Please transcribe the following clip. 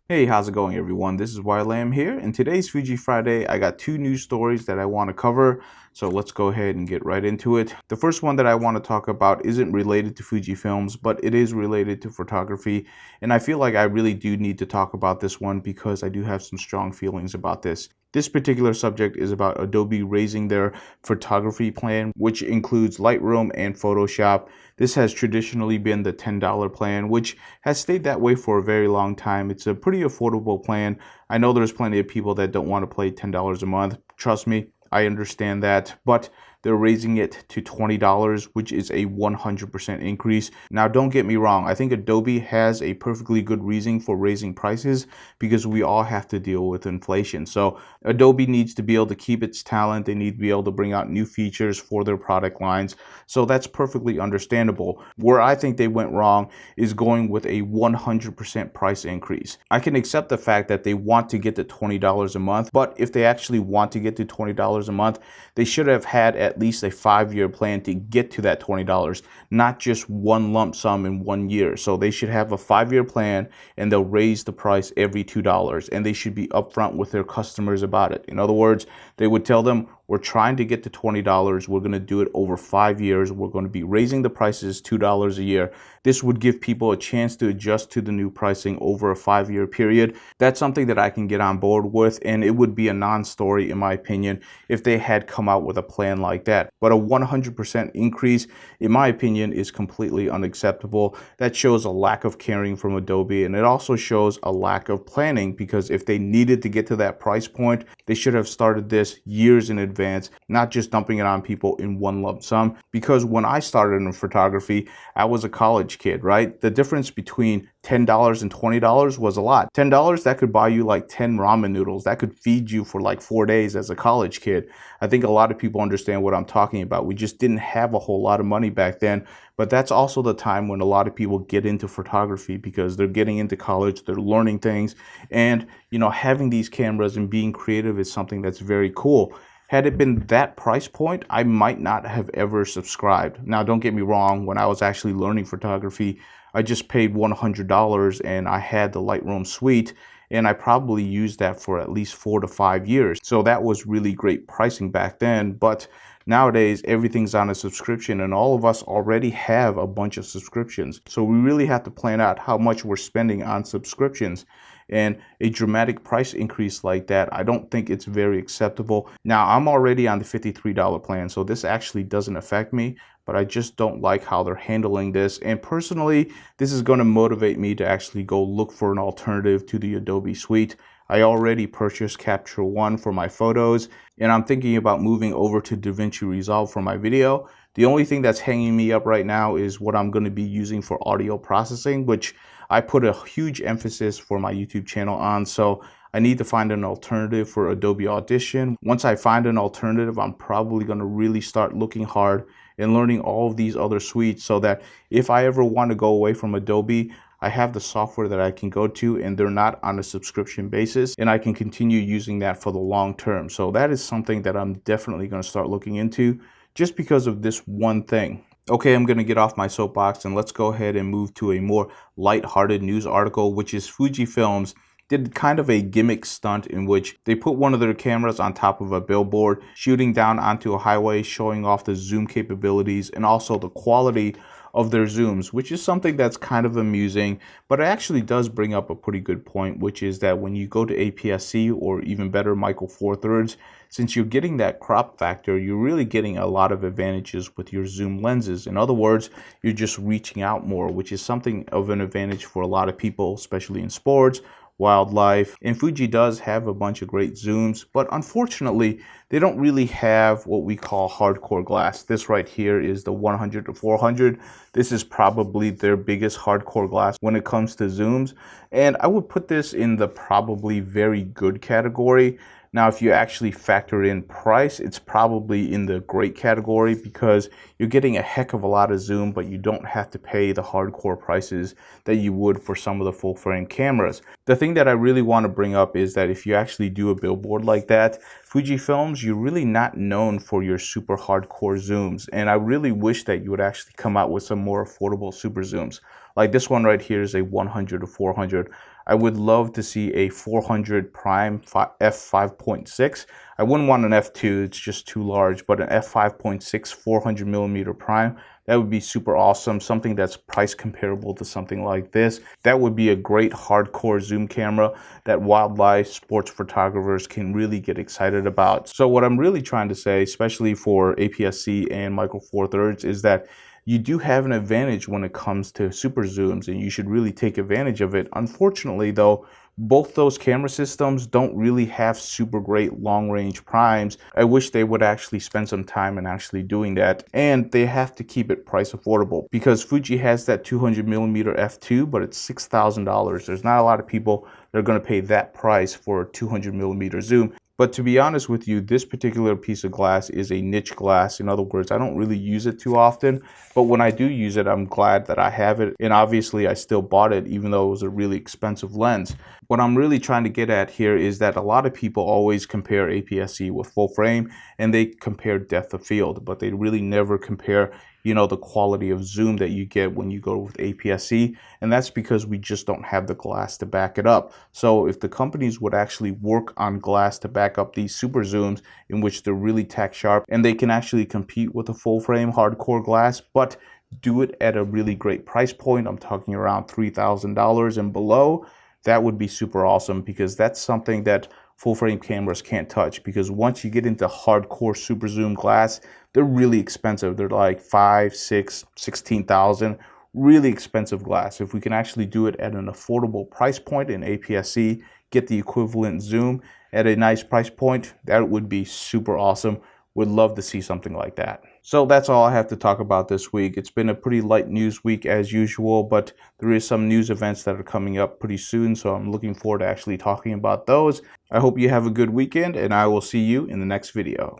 Hey, how's it going everyone? This is Lam here. In today's Fuji Friday, I got two news stories that I want to cover. So let's go ahead and get right into it. The first one that I want to talk about isn't related to Fujifilms, but it is related to photography. And I feel like I really do need to talk about this one because I do have some strong feelings about this. This particular subject is about Adobe raising their photography plan, which includes Lightroom and Photoshop. This has traditionally been the $10 plan, which has stayed that way for a very long time. It's a pretty affordable plan. I know there's plenty of people that don't want to pay $10 a month. Trust me, I understand that, but they're raising it to $20, which is a 100% increase. Now, don't get me wrong. I think Adobe has a perfectly good reason for raising prices because we all have to deal with inflation. So Adobe needs to be able to keep its talent. They need to be able to bring out new features for their product lines. So that's perfectly understandable. Where I think they went wrong is going with a 100% price increase. I can accept the fact that they want to get to $20 a month, but if they actually want to get to $20 a month, they should have had at least a 5-year plan to get to that $20, not just one lump sum in 1 year. So they should have a 5-year plan and they'll raise the price every $2, and they should be upfront with their customers about it. In other words, they would tell them, we're trying to get to $20. We're going to do it over 5 years. We're going to be raising the prices $2 a year. This would give people a chance to adjust to the new pricing over a 5-year period. That's something that I can get on board with, and it would be a non-story, in my opinion, if they had come out with a plan like that. But a 100% increase, in my opinion, is completely unacceptable. That shows a lack of caring from Adobe, and it also shows a lack of planning, because if they needed to get to that price point, they should have started this years in advance, not just dumping it on people in one lump sum. Because when I started in photography, I was a college kid, right? The difference between $10 and $20 was a lot. $10, that could buy you like 10 ramen noodles. That could feed you for like 4 days as a college kid. I think a lot of people understand what I'm talking about. We just didn't have a whole lot of money back then. But that's also the time when a lot of people get into photography because they're getting into college, they're learning things. And, having these cameras and being creative is something that's very cool. Had it been that price point, I might not have ever subscribed. Now, don't get me wrong, when I was actually learning photography, I just paid $100 and I had the Lightroom suite, and I probably used that for at least 4 to 5 years. So that was really great pricing back then. But nowadays, everything's on a subscription, and all of us already have a bunch of subscriptions. So we really have to plan out how much we're spending on subscriptions. And a dramatic price increase like that, I don't think it's very acceptable. Now, I'm already on the $53 plan, so this actually doesn't affect me, but I just don't like how they're handling this. And personally, this is going to motivate me to actually go look for an alternative to the Adobe suite. I already purchased Capture One for my photos, and I'm thinking about moving over to DaVinci Resolve for my video. The only thing that's hanging me up right now is what I'm going to be using for audio processing, which I put a huge emphasis for my YouTube channel on. So I need to find an alternative for Adobe Audition. Once I find an alternative, I'm probably going to really start looking hard and learning all of these other suites so that if I ever want to go away from Adobe, I have the software that I can go to and they're not on a subscription basis, and I can continue using that for the long term. So that is something that I'm definitely going to start looking into just because of this one thing. Okay, I'm going to get off my soapbox and let's go ahead and move to a more lighthearted news article, which is Fujifilms did kind of a gimmick stunt in which they put one of their cameras on top of a billboard, shooting down onto a highway, showing off the zoom capabilities and also the quality of their zooms, which is something that's kind of amusing, but it actually does bring up a pretty good point, which is that when you go to APS-C, or even better, Micro Four Thirds, since you're getting that crop factor, you're really getting a lot of advantages with your zoom lenses. In other words, you're just reaching out more, which is something of an advantage for a lot of people, especially in sports, wildlife. And Fuji does have a bunch of great zooms, but unfortunately, they don't really have what we call hardcore glass. This right here is the 100 to 400. This is probably their biggest hardcore glass when it comes to zooms. And I would put this in the probably very good category. Now, if you actually factor in price, it's probably in the great category because you're getting a heck of a lot of zoom, but you don't have to pay the hardcore prices that you would for some of the full frame cameras. The thing that I really want to bring up is that if you actually do a billboard like that, Fujifilms, you're really not known for your super hardcore zooms. And I really wish that you would actually come out with some more affordable super zooms. Like this one right here is a 100 to 400. I would love to see a 400 prime f5.6. I wouldn't want an f2, it's just too large, but an f5.6 400 millimeter prime, that would be super awesome. Something that's price comparable to something like this. That would be a great hardcore zoom camera that wildlife sports photographers can really get excited about. So what I'm really trying to say, especially for APS-C and Micro Four Thirds, is that you do have an advantage when it comes to super zooms, and you should really take advantage of it. Unfortunately though, both those camera systems don't really have super great long range primes. I wish they would actually spend some time in actually doing that, and they have to keep it price affordable because Fuji has that 200 millimeter f2, but it's $6,000. There's not a lot of people that are going to pay that price for a 200 millimeter zoom. But to be honest with you, this particular piece of glass is a niche glass. In other words, I don't really use it too often, but when I do use it, I'm glad that I have it. And obviously I still bought it even though it was a really expensive lens. What I'm really trying to get at here is that a lot of people always compare APS-C with full frame, and they compare depth of field, but they really never compare, you know, the quality of zoom that you get when you go with APS-C, and that's because we just don't have the glass to back it up. So if the companies would actually work on glass to back up these super zooms in which they're really tack sharp and they can actually compete with a full frame hardcore glass, but do it at a really great price point, I'm talking around $3,000 and below, that would be super awesome, because that's something that full frame cameras can't touch. Because once you get into hardcore super zoom glass, they're really expensive. They're like 5, 6, 16,000, really expensive glass. If we can actually do it at an affordable price point in APS-C, get the equivalent zoom at a nice price point, that would be super awesome. Would love to see something like that. So that's all I have to talk about this week. It's been a pretty light news week as usual, but there is some news events that are coming up pretty soon, so I'm looking forward to actually talking about those. I hope you have a good weekend, and I will see you in the next video.